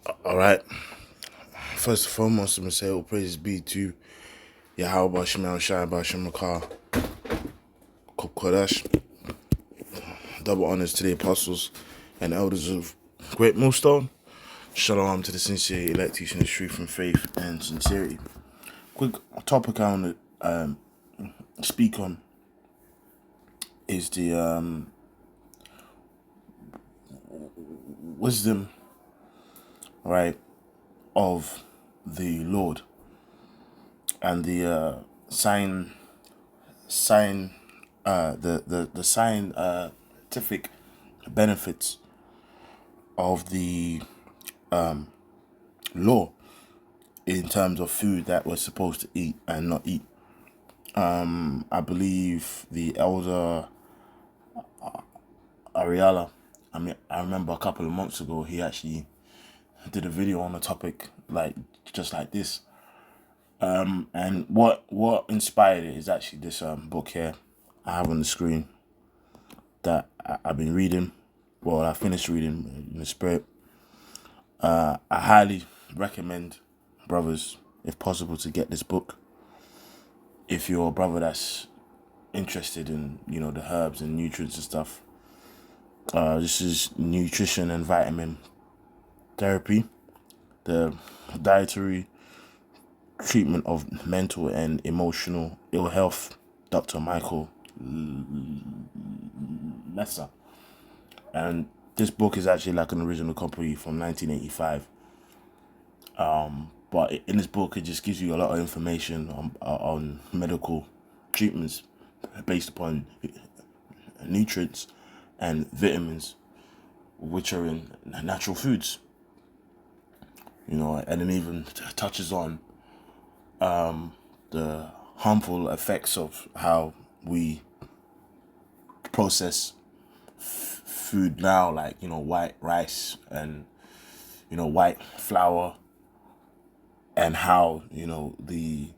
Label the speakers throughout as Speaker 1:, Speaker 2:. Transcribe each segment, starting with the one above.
Speaker 1: All right. First and foremost, I'm gonna say all praises be to Yahweh Shemel Shai Bashem Makar Kodash. Double honors to the apostles and elders of Great Millstone. Shalom to the sincere elect teaching the truth and faith and sincerity. Quick topic I want to speak on is the wisdom, right, of the Lord and the the scientific benefits of the law in terms of food that we're supposed to eat and not eat. I believe the elder Ariala, I remember a couple of months ago, he actually did a video on the topic, like just like this. And what inspired it is actually this book here I have on the screen that I've been reading. Well, I finished reading in the spirit. I highly recommend, brothers, if possible, to get this book. If you're a brother that's interested in, the herbs and nutrients and stuff. This is Nutrition and Vitamin Therapy, the dietary treatment of mental and emotional ill health, Dr. Michael Lesser. And this book is actually like an original copy from 1985. But in this book, it just gives you a lot of information on medical treatments based upon nutrients and vitamins, which are in natural foods. And it even touches on the harmful effects of how we process food now, like white rice and white flour, and how the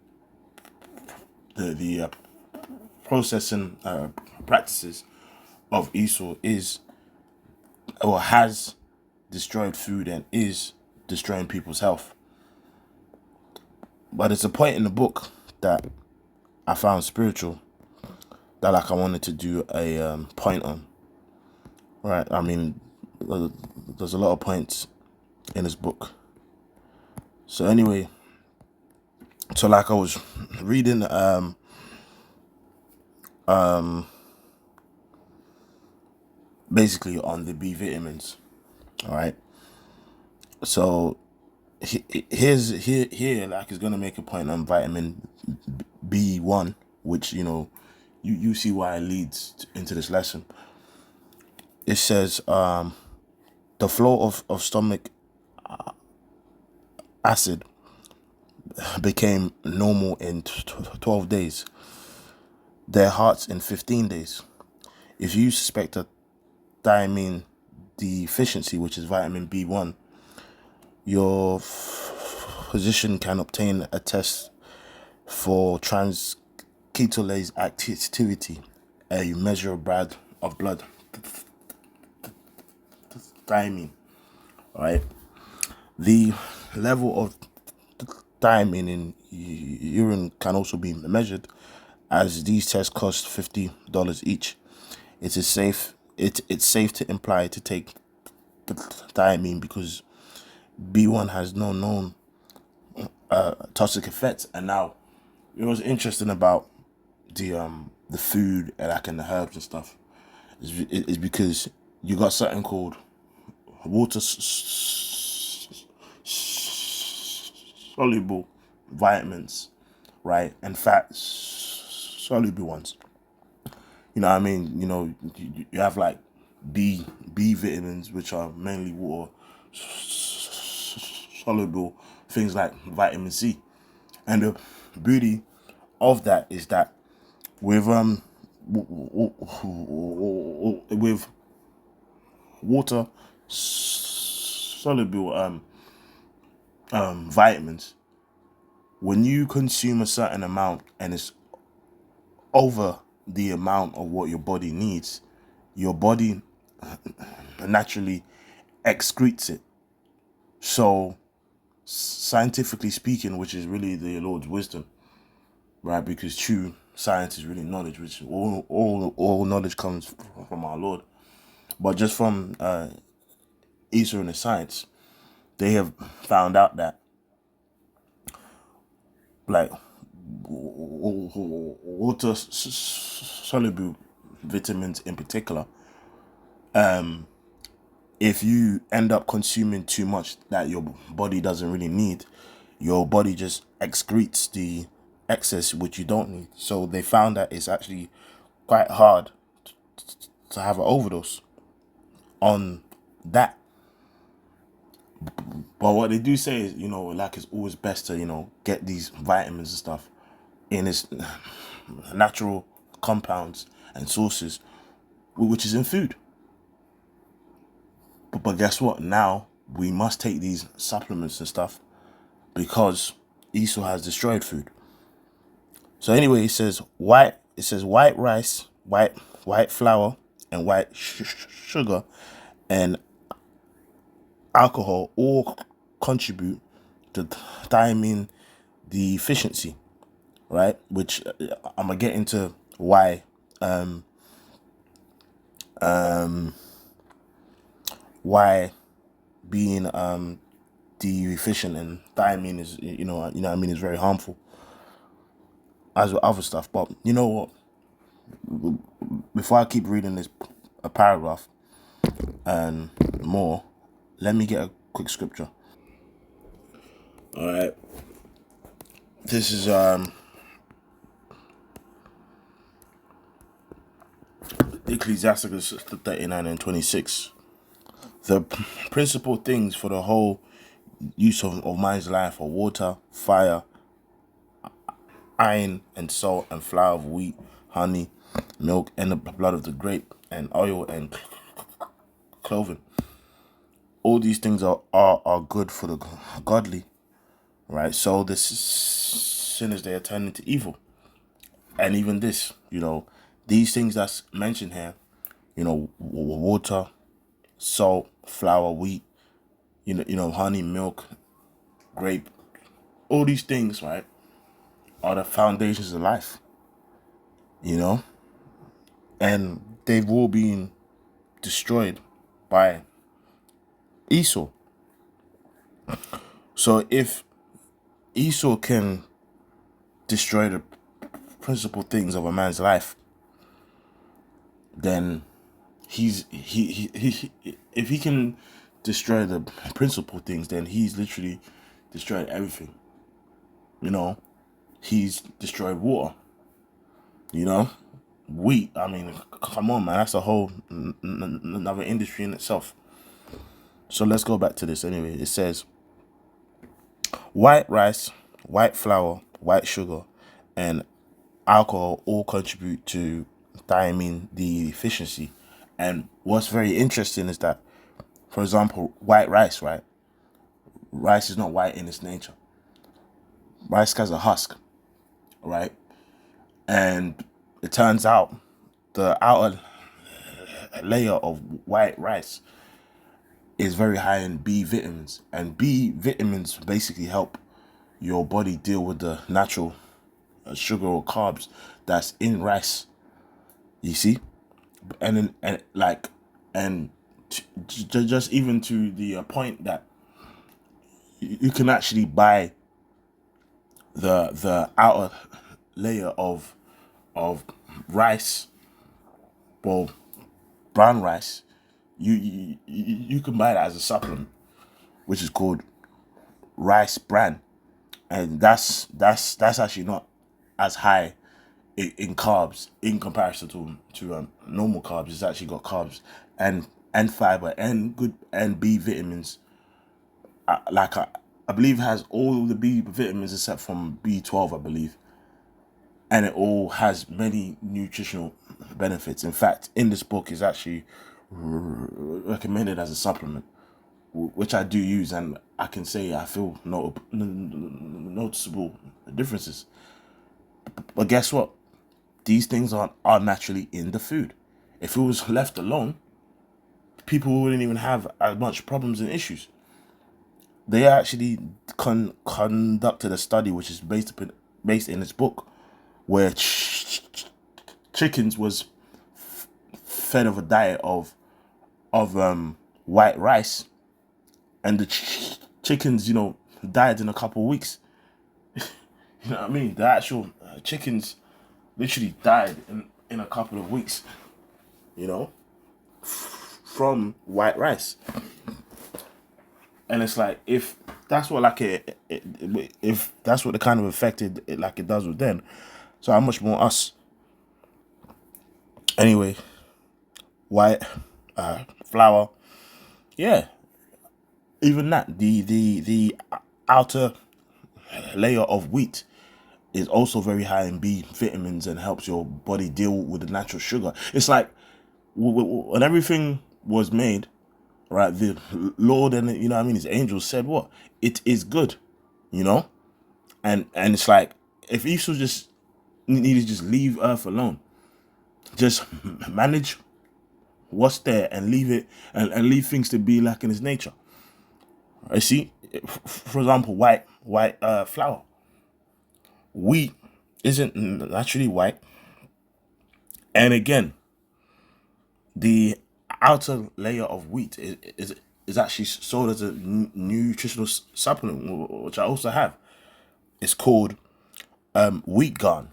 Speaker 1: processing practices of Esau is or has destroyed food and is destroying people's health. But it's a point in the book that I found spiritual that I wanted to do a point on. Right? I mean, there's a lot of points in this book. So anyway, so I was reading basically on the B vitamins. All right. So here like is gonna make a point on vitamin B1, which you see why it leads into this lesson. It says the flow of stomach acid became normal in 12 days. Their hearts in 15 days. If you suspect a thiamine deficiency, which is vitamin B1, your physician can obtain a test for transcetolase activity, a measure of blood thiamine. Right, the level of thiamine in urine can also be measured, as these tests cost $50 each. It is safe. It's safe to imply to take thiamine because B1 has no known toxic effects. And now, what's interesting about the food and and the herbs and stuff is because you got something called water soluble vitamins, right, and fat soluble ones. You know what I mean? You have like B vitamins, which are mainly water soluble, things like vitamin C. And the beauty of that is that with with water soluble vitamins, when you consume a certain amount and it's over the amount of what your body needs, your body naturally excretes it. So, scientifically speaking, which is really the Lord's wisdom, right? Because true science is really knowledge, which all knowledge comes from our Lord. But just from Esau and the science, they have found out that like water soluble vitamins in particular, if you end up consuming too much that your body doesn't really need, your body just excretes the excess which you don't need. So they found that it's actually quite hard to have an overdose on that. But what they do say is, like it's always best to, get these vitamins and stuff in its natural compounds and sources, which is in food. But guess what? Now we must take these supplements and stuff because Esau has destroyed food. So anyway, it says white rice, white flour, and white sugar and alcohol all contribute to thiamine deficiency, right? Which I'm gonna get into why why being deficient in thiamine is is very harmful, as with other stuff. But you know what? Before I keep reading this a paragraph and more, let me get a quick scripture. All right, this is Ecclesiasticus 39:26. The principal things for the whole use of man's life are water, fire, iron, and salt, and flour of wheat, honey, milk, and the blood of the grape, and oil, and clothing. All these things are good for the godly, right? So the sinners, they are turned into evil. And even this, these things that's mentioned here, water, salt, flour, wheat, honey, milk, grape, all these things, right, are the foundations of life, and they've all been destroyed by Esau. So if Esau can destroy the principal things of a man's life, then if he can destroy the principal things, then he's literally destroyed everything. He's destroyed water. Wheat. I mean, come on, man. That's a whole another industry in itself. So let's go back to this anyway. It says white rice, white flour, white sugar, and alcohol all contribute to thiamine deficiency. And what's very interesting is that, for example, white rice, right? Rice is not white in its nature. Rice has a husk, right? And it turns out the outer layer of white rice is very high in B vitamins. And B vitamins basically help your body deal with the natural sugar or carbs that's in rice. You see? Just even to the point that you can actually buy the outer layer of rice, well, brown rice. You can buy that as a supplement, which is called rice bran, and that's actually not as high in carbs in comparison to normal carbs. It's actually got carbs and fiber and good and B vitamins. I believe it has all the B vitamins except from B12, I believe, and it all has many nutritional benefits. In fact, in this book is actually recommended as a supplement, which I do use, and I can say I feel noticeable differences. But guess what? These things are naturally in the food. If it was left alone, people wouldn't even have as much problems and issues. they actually conducted a study which is based in this book, where chickens was fed of a diet of white rice, and the chickens, died in a couple of weeks. You know what I mean? The actual chickens literally died in a couple of weeks, from white rice. And it's like, if that's what if that's what the kind of affected it like it does with them, so how much more us? Anyway, white flour, yeah, even that, the outer layer of wheat is also very high in B vitamins and helps your body deal with the natural sugar. It's like when everything was made, right? The Lord and his angels said what? It is good, and it's like, if Esau just needed to just leave Earth alone, just manage what's there and leave it and leave things to be like in its nature. I see, for example, white flour. Wheat isn't naturally white, and again, the outer layer of wheat is actually sold as a nutritional supplement, which I also have. It's called wheat garn,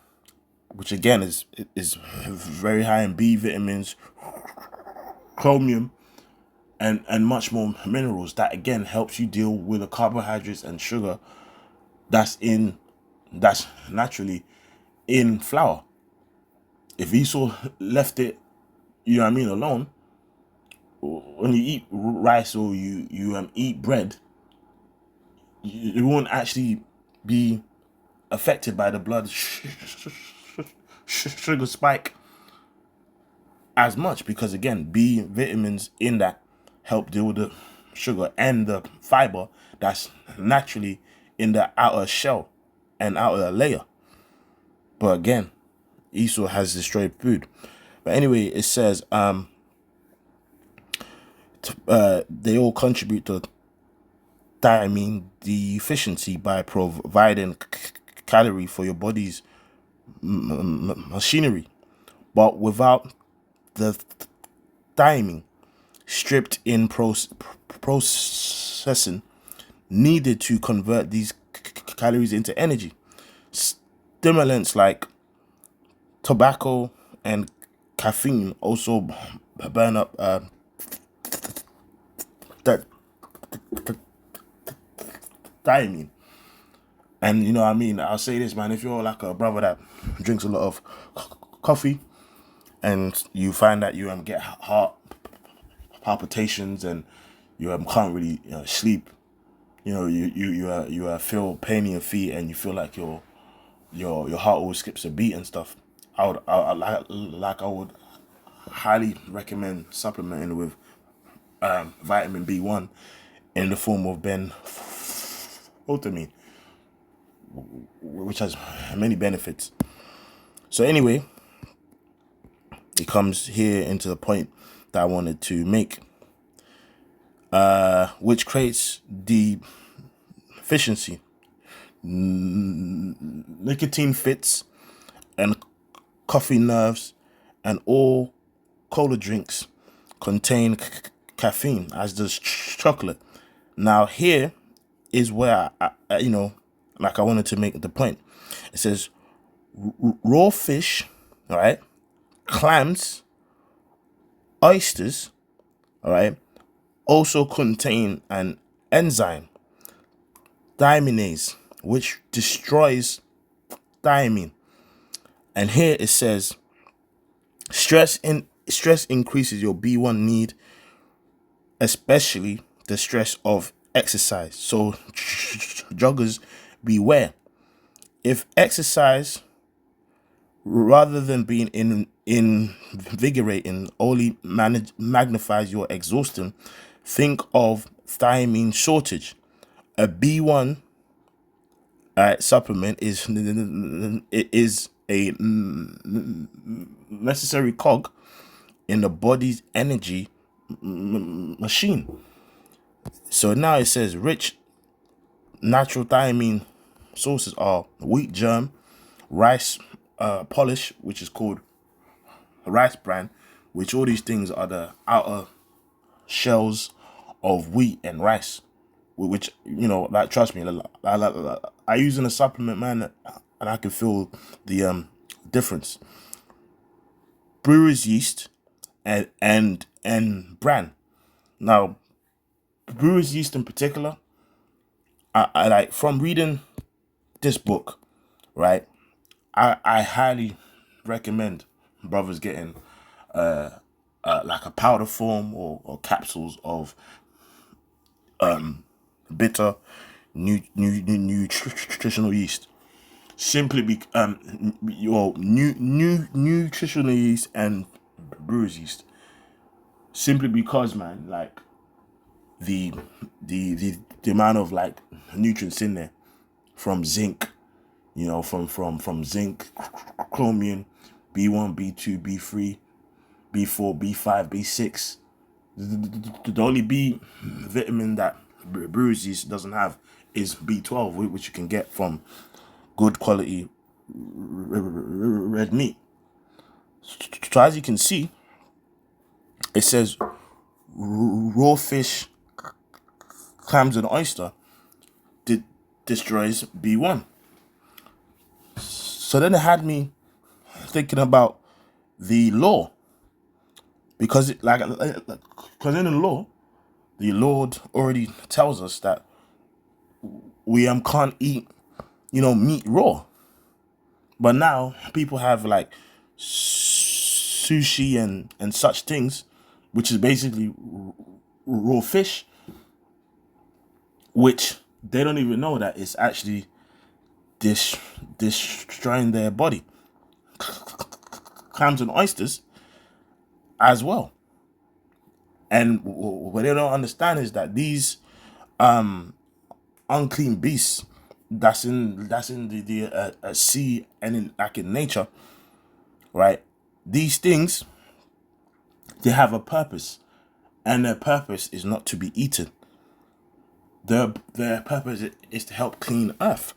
Speaker 1: which again is very high in B vitamins, chromium, and much more minerals. That again helps you deal with the carbohydrates and sugar that's naturally in flour. If Esau left it, alone, when you eat rice or you eat bread, it won't actually be affected by the blood sugar spike as much, because again, B vitamins in that help deal with the sugar and the fiber that's naturally in the outer shell and outer layer. But again, Esau has destroyed food. But anyway, it says they all contribute to thiamine deficiency by providing calorie for your body's machinery. But without the thiamine, stripped in processing needed to convert these calories into energy. Stimulants like tobacco and caffeine also burn up that thiamine. And I'll say this, man, if you're like a brother that drinks a lot of coffee and you find that you get heart palpitations and you can't really sleep, you feel pain in your feet and you feel like your heart always skips a beat and stuff, I would highly recommend supplementing with vitamin B1 in the form of benfotiamine, which has many benefits. So anyway, it comes here into the point that I wanted to make, which creates deficiency. Nicotine fits and coffee nerves and all cola drinks contain caffeine, as does chocolate. Now here is where I wanted to make the point. It says raw fish, all right, clams, oysters, all right, also contain an enzyme, thiaminase, which destroys thiamine. And here it says stress increases your B1 need, especially the stress of exercise. So joggers, beware. If exercise, rather than being invigorating, only magnifies your exhaustion, think of thiamine shortage. A B1 supplement is a necessary cog in the body's energy machine. So now it says rich natural thiamine sources are wheat germ, rice polish, which is called rice bran, which all these things are the outer shells of wheat and rice, which, like, trust me, I use in a supplement, man, and I can feel the difference. Brewer's yeast and bran. Now, brewer's yeast in particular, I like, from reading this book, right? I highly recommend brothers getting like a powder form or capsules of bitter nutritional yeast. Simply be your new nutritional yeast and brewer's yeast. Simply because, man, like, the the amount of, like, nutrients in there, from zinc, from zinc, chromium, B1, B2, B3, B4, B5, B6. The only B vitamin that brewer's yeast doesn't have is B12, which you can get from good quality red meat. So as you can see, it says raw fish, clams, and oyster destroys B1. So then it had me thinking about the law, because because in the law, the Lord already tells us that we can't eat meat raw. But now people have, like, sushi and such things, which is basically raw fish, which they don't even know that it's actually destroying their body. Clams and oysters as well. And what they don't understand is that these unclean beasts that's in the sea and in nature, right? These things, they have a purpose, and their purpose is not to be eaten. Their purpose is to help clean earth,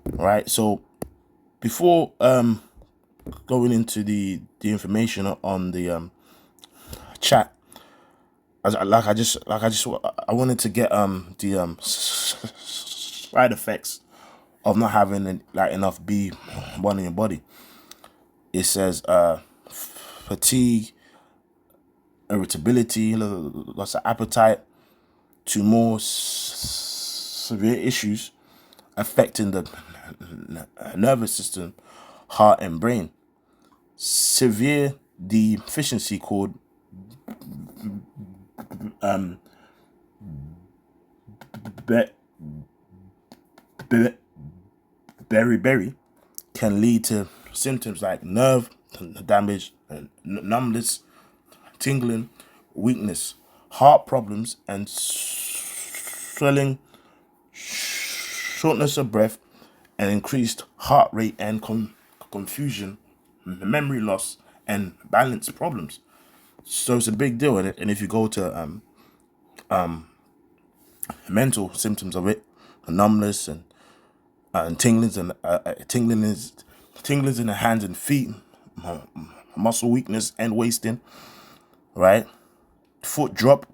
Speaker 1: right? So before going into the information on the chat, I wanted to get the side effects of not having, like, enough B1 in your body. It says fatigue, irritability, loss of appetite, to more severe issues affecting the nervous system, heart, and brain. Severe deficiency called beriberi can lead to symptoms like nerve damage, numbness, tingling, weakness, heart problems, and swelling, shortness of breath, and increased heart rate and confusion, memory loss, and balance problems. So it's a big deal. And if you go to mental symptoms of it, numbness and tinglings tinglings in the hands and feet, muscle weakness and wasting, right? Foot drop,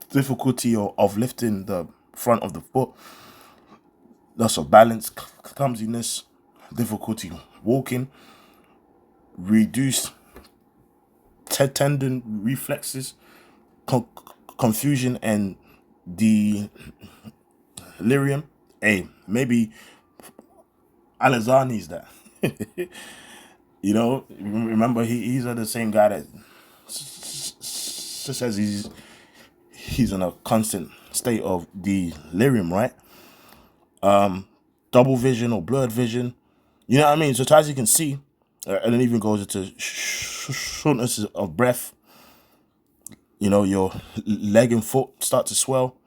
Speaker 1: difficulty of lifting the front of the foot, loss of balance, clumsiness, difficulty walking, reduced tendon reflexes, confusion, and delirium. Hey, maybe Alazani's that. Remember, he's the same guy that says he's in a constant state of delirium, right? Double vision or blurred vision. You know what I mean? So as you can see, and it even goes into shortness of breath. Your leg and foot start to swell.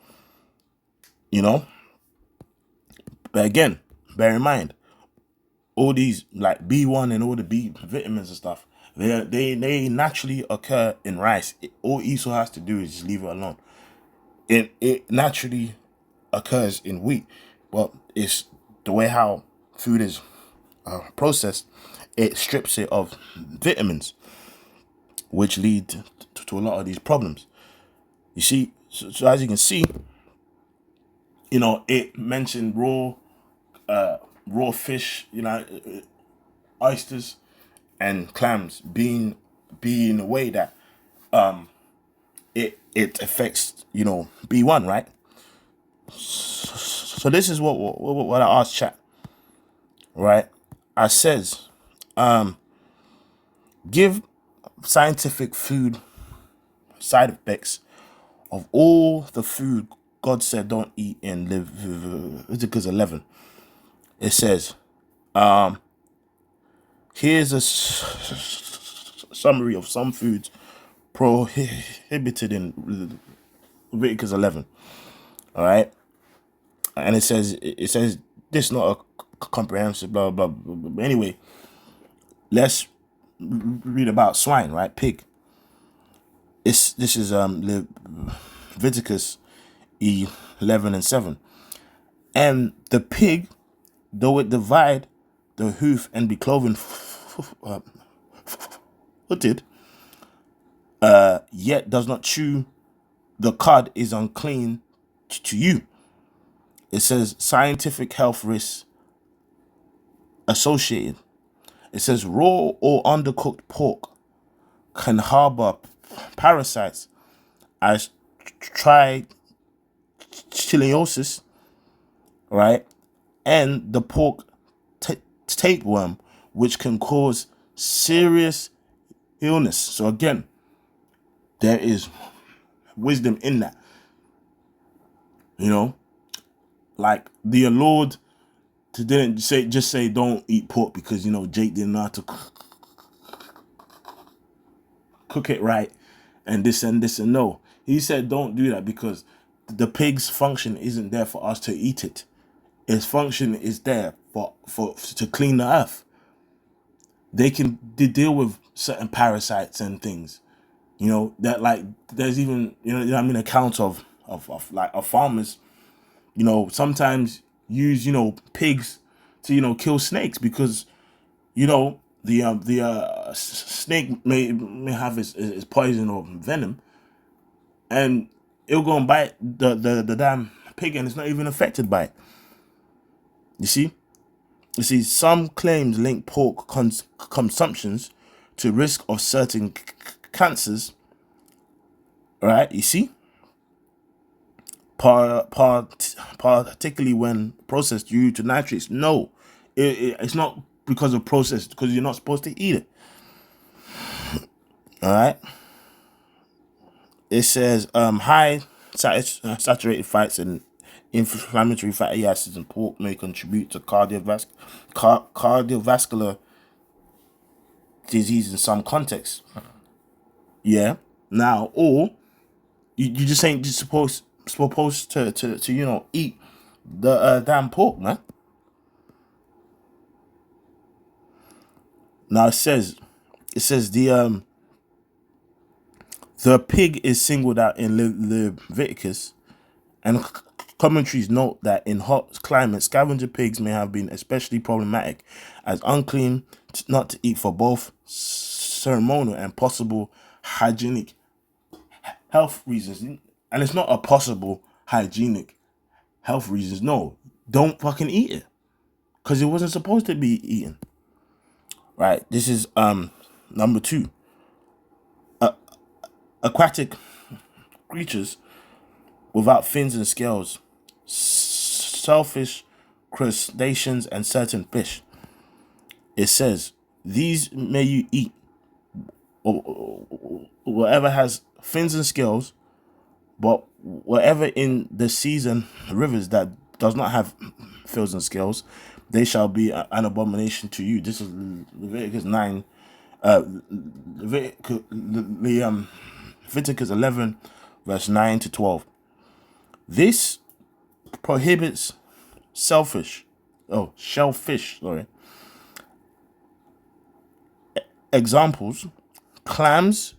Speaker 1: But again, bear in mind, all these, like, B1 and all the B vitamins and stuff, they naturally occur in rice. All Esau has to do is just leave it alone. It naturally occurs in wheat, but it's the way how food is processed. It strips it of vitamins, which lead to a lot of these problems. You see, so as you can see, it mentioned raw fish, oysters and clams being a way that it affects B1, right? So this is what I asked chat, right? I says, give scientific food side effects of all the food God said don't eat in Leviticus 11. It says, here's a summary of some foods prohibited in Leviticus 11. All right, and it says this not a comprehensive blah blah blah. But anyway, let's read about swine, right? Pig. This is Leviticus 11:7, and the pig, though it divide the hoof and be cloven footed, yet does not chew the cud, is unclean to you. It says scientific health risks associated. It says raw or undercooked pork can harbor parasites as trichiliosis, right? And the pork tapeworm, which can cause serious illness. So again, there is wisdom in that. Like the Lord didn't just say don't eat pork because Jake didn't know how to cook it right and this and this, and no, he said don't do that because the pig's function isn't there for us to eat it. Its function is there for to clean the earth. They deal with certain parasites and things, that, like, there's even accounts of farmers sometimes use pigs to kill snakes because the snake may have its poison or venom, and it'll go and bite the damn pig and it's not even affected by it. You see, some claims link pork consumptions to risk of certain cancers, right? You see, particularly when processed due to nitrates. No, it's not because of process, because you're not supposed to eat it. All right. It says high saturated fats and inflammatory fatty acids in pork may contribute to cardiovascular disease in some contexts. Yeah. Now, or you just ain't just supposed to eat the damn pork, man. Now it says the pig is singled out in Leviticus, and commentaries note that in hot climates, scavenger pigs may have been especially problematic as unclean not to eat for both ceremonial and possible hygienic health reasons. And it's not a possible hygienic health reasons. No, don't fucking eat it because it wasn't supposed to be eaten. Right. This is number 2. Aquatic creatures without fins and scales, shellfish, crustaceans, and certain fish. It says these may you eat, or whatever has fins and scales, but whatever in the seas and rivers that does not have fins and scales, they shall be an abomination to you. This is Leviticus 9. Leviticus 11, verse 9 to 12. This prohibits shellfish. Examples: clams,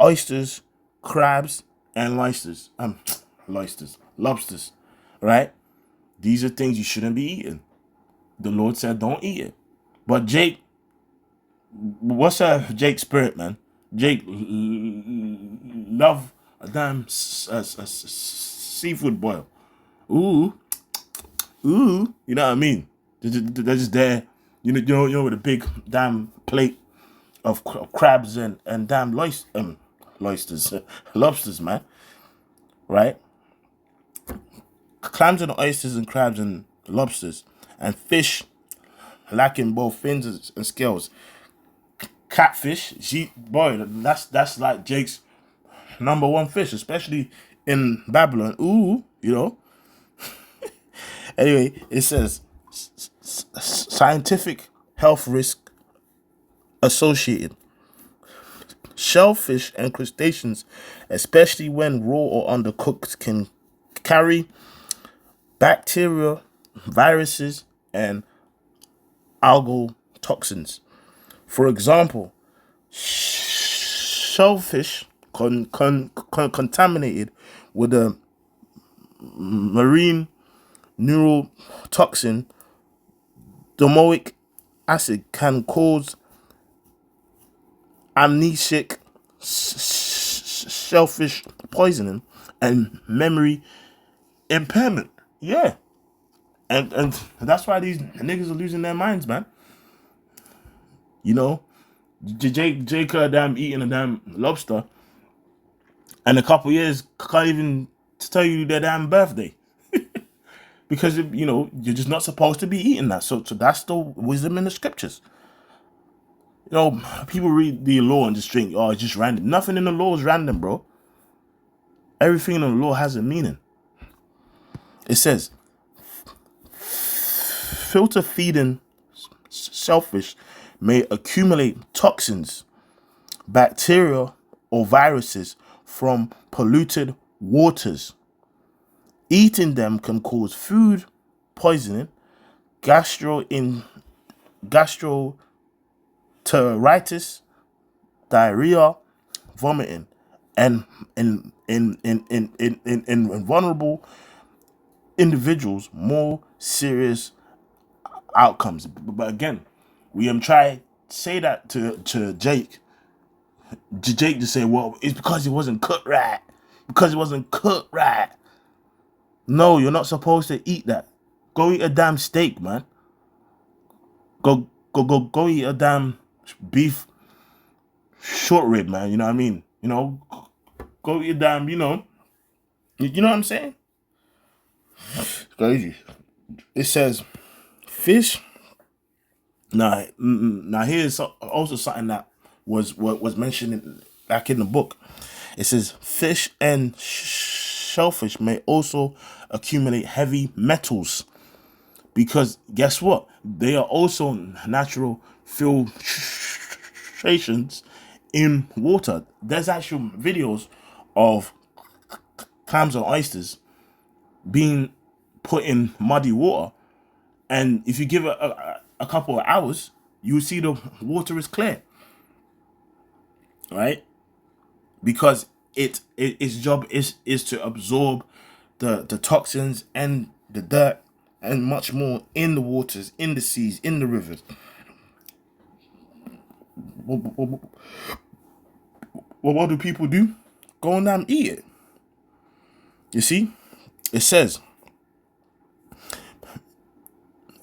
Speaker 1: oysters, crabs, and lobsters. right? These are things you shouldn't be eating. The Lord said, don't eat it. But Jake, what's Jake's spirit, man? Jake love a damn seafood boil. Ooh, ooh, you know what I mean? They're just there, you know, with a big damn plate of crabs and damn oysters, lobsters, man. Right? Clams and oysters and crabs and lobsters and fish lacking both fins and scales. Catfish, boy, that's like Jake's number one fish, especially in Babylon. Ooh, you know. Anyway, it says scientific health risk associated. Shellfish and crustaceans, especially when raw or undercooked, can carry bacteria, viruses, and algal toxins. For example, shellfish contaminated with a marine neurotoxin, domoic acid, can cause amnesic shellfish poisoning and memory impairment. Yeah. And that's why these niggas are losing their minds, man. You know, Jake damn eating a damn lobster, and a couple years can't even tell you their damn birthday because you know you're just not supposed to be eating that. So that's the wisdom in the scriptures. You know, people read the law and just think, oh, it's just random. Nothing in the law is random, bro. Everything in the law has a meaning. It says, filter feeding shellfish may accumulate toxins, bacteria, or viruses from polluted waters. Eating them can cause food poisoning, gastroenteritis, diarrhea, vomiting, and in vulnerable individuals, more serious outcomes. But again, we try say that to Jake. Jake just say, well, it's because it wasn't cooked right. Because it wasn't cooked right. No, you're not supposed to eat that. Go eat a damn steak, man. Go eat a damn beef short rib, man. You know what I mean? You know, go eat a damn, you know what I'm saying? It's crazy. It says fish. Now here's also something that was mentioned back in the book. It says fish and shellfish may also accumulate heavy metals because guess what? They are also natural filtrations in water. There's actual videos of clams and oysters being put in muddy water, and if you give it a couple of hours, you see the water is clear, right? Because its job is to absorb the toxins and the dirt and much more in the waters, in the seas, in the rivers. Well, what do people do? Go and eat it. You see, it says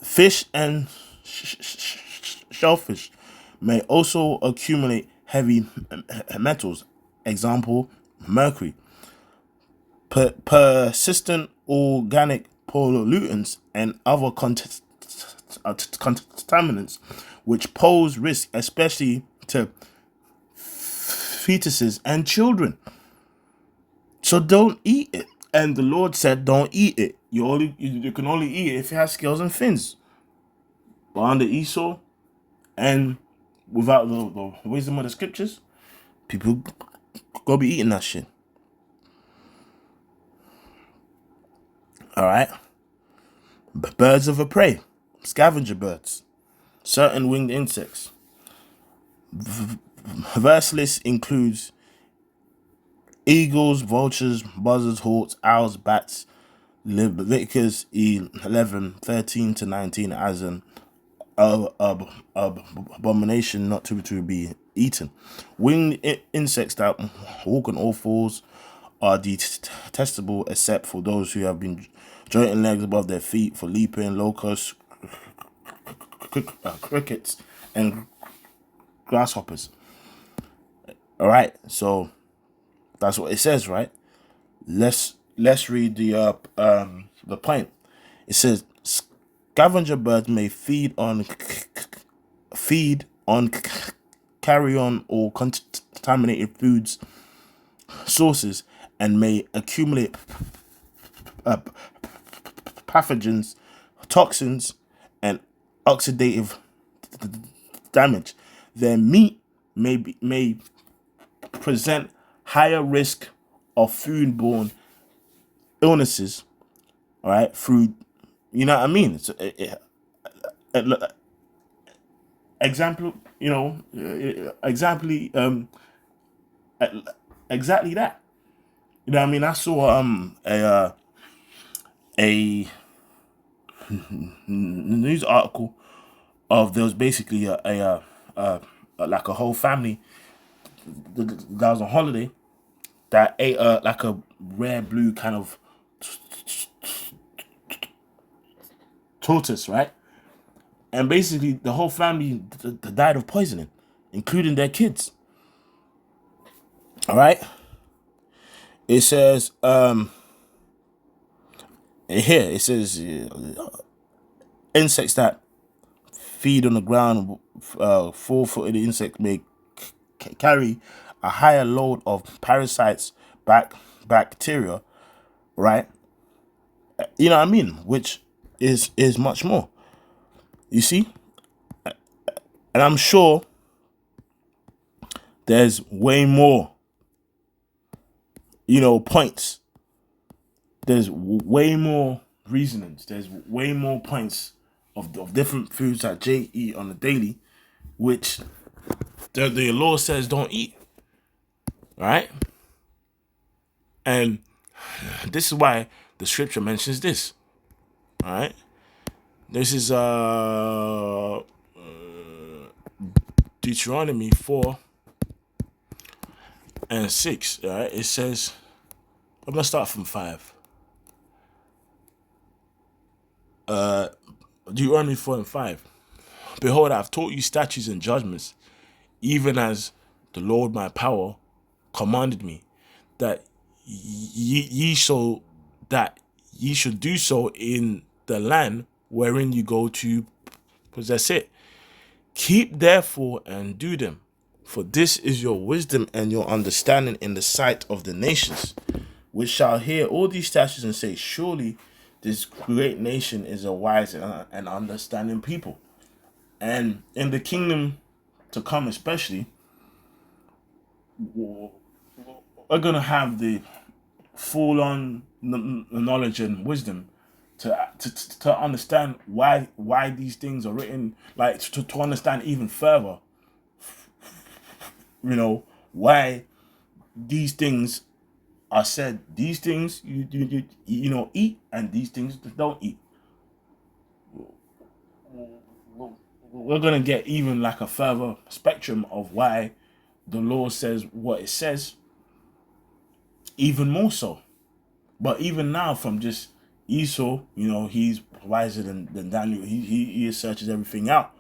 Speaker 1: fish and shellfish may also accumulate heavy metals. Example, mercury. Persistent organic pollutants and other contaminants which pose risk especially to fetuses and children. So don't eat it. And the Lord said don't eat it. You can only eat it if it has scales and fins. But under Esau and without the wisdom of the scriptures, people go be eating that shit. Alright? Birds of a prey, scavenger birds, certain winged insects. Verse list includes eagles, vultures, buzzards, hawks, owls, bats, Leviticus 11:13 to 19 as an abomination not to be eaten. Winged insects that walk on all fours are detestable except for those who have been jointing legs above their feet for leaping, locusts, crickets, and grasshoppers. All right, so that's what it says, right? Let's read the point. It says scavenger birds may feed on carrion or contaminated foods sources and may accumulate uh, pathogens, toxins, and oxidative damage. Their meat may present higher risk of foodborne illnesses. All right, through you know what I mean. It's example, exactly that. You know what I mean? I saw a news article of there was basically like a whole family that was on holiday that ate like a rare blue kind of tortoise, right? And basically the whole family died of poisoning, including their kids. All right. It says here it says insects that feed on the ground, four-footed insects may carry a higher load of parasites, bacteria, right? You know what I mean? Which is much more. You see, and I'm sure there's way more. Points. There's way more reasonings. There's way more points of different foods that Jay eat on a daily, which the law says don't eat. Right? And this is why the scripture mentions this. All right? This is Deuteronomy 4:6. All right? It says, I'm gonna start from 5. Deuteronomy 4:5. Behold, I have taught you statutes and judgments, even as the Lord my power commanded me, that ye so that ye should do so in the land wherein you go to possess it. Keep therefore and do them, for this is your wisdom and your understanding in the sight of the nations, which shall hear all these statutes and say, surely this great nation is a wise and understanding people. And in the kingdom to come especially, we're going to have the full-on knowledge and wisdom to understand why these things are written, like to understand even further, why these things are said. These things you eat, and these things don't eat. We're gonna get even like a further spectrum of why the law says what it says, even more so. But even now, from just Esau, he's wiser than Daniel. He searches everything out.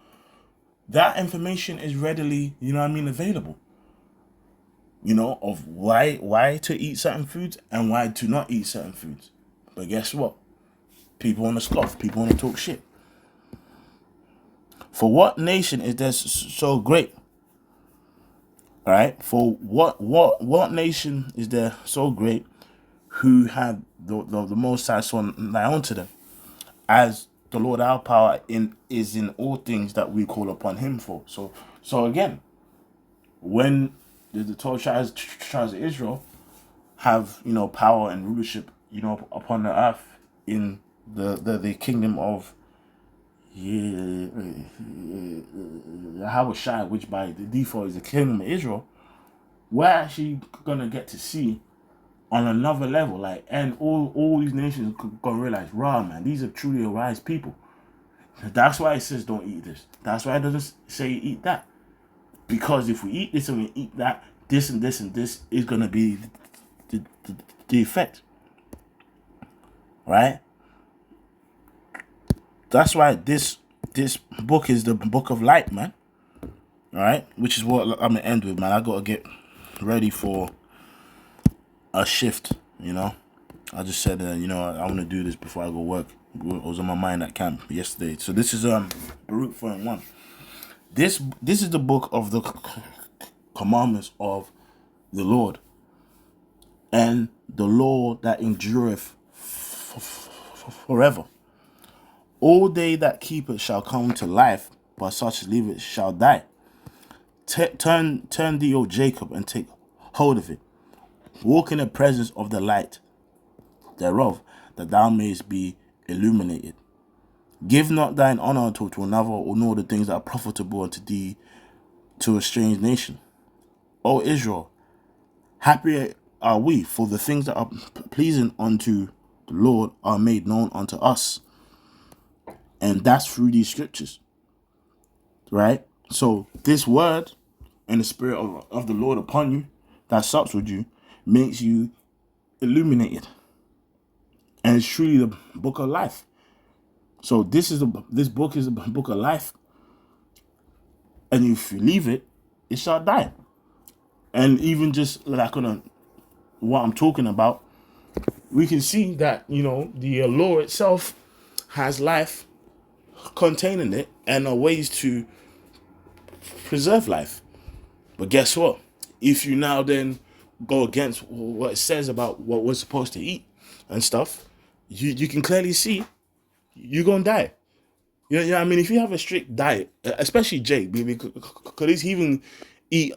Speaker 1: That information is readily, available. Of why to eat certain foods and why to not eat certain foods. But guess what? People want to scoff. People want to talk shit. For what nation is this so great? All right. For what nation is there so great who have the Most High sworn nigh unto them, as the Lord our power is in all things that we call upon Him for. So again, when the 12 tribes of Israel have power and rulership upon the earth in the kingdom of Yahushua, which by the default is the kingdom of Israel, we're actually gonna get to see on another level. Like, and all these nations gonna realize, rah, man, these are truly wise people. That's why it says don't eat this. That's why it doesn't say eat that. Because if we eat this and we eat that, this and this and this is gonna be the effect. Right? That's why this book is the book of light, man. Alright? Which is what I'm gonna end with, man. I gotta get ready for a shift, you know. I just said, you know, I want to do this before I go work. It was on my mind at camp yesterday. So this is Baruch 4:1. This is the book of the commandments of the Lord, and the law that endureth forever. All they that keep it shall come to life, but such as leave it shall die. Turn thee, O Jacob, and take hold of it. Walk in the presence of the light thereof, that thou mayest be illuminated. Give not thine honor to another, or nor the things that are profitable unto thee to a strange nation. O Israel, happy are we, for the things that are pleasing unto the Lord are made known unto us. And that's through these scriptures. Right? So this word and the spirit of the Lord upon you, that sups with you, makes you illuminated. And it's truly the book of life. So this book is a book of life. And if you leave it, it shall die. And even just like on what I'm talking about, we can see that, you know, the law itself has life contained in it and are ways to preserve life. But guess what? If you now then go against what it says about what we're supposed to eat and stuff, you can clearly see you're going to die. You know what I mean? If you have a strict diet, especially Jake, because he even eat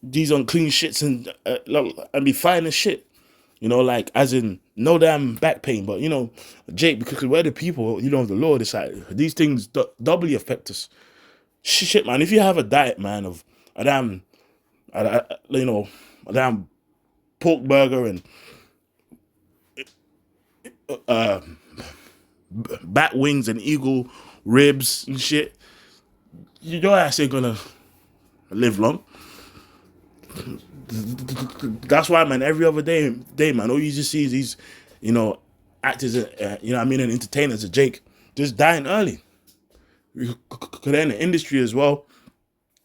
Speaker 1: these unclean shits and be fine as shit. You know, like, as in, no damn back pain. But, you know, Jake, because we're the people, you know, of the Lord, it's like, these things doubly affect us. Shit, man, if you have a diet, man, of a damn, you know, a damn pork burger and bat wings and eagle ribs and shit, your ass ain't gonna live long. That's why, man, every other day, man, all you just see is these, you know, actors, you know what I mean, and entertainers, Jake, just dying early. Because they're in the industry as well,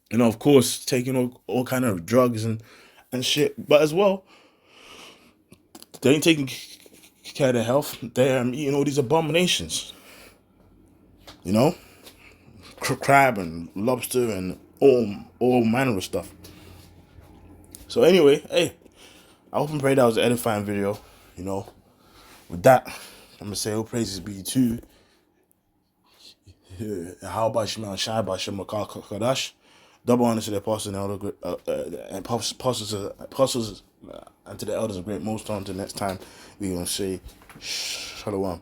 Speaker 1: you know, of course, taking all kind of drugs and shit, but as well, they ain't taking care of their health. They're eating all these abominations, you know, crab and lobster and all manner of stuff. So anyway, hey, I hope and pray that was an edifying video. You know, with that, I'm gonna say all praises be to how about Shema Shai about Shema Kadash. Double honor to the apostles and apostles and to the elders of great most. On to next time, we're gonna say Shalom.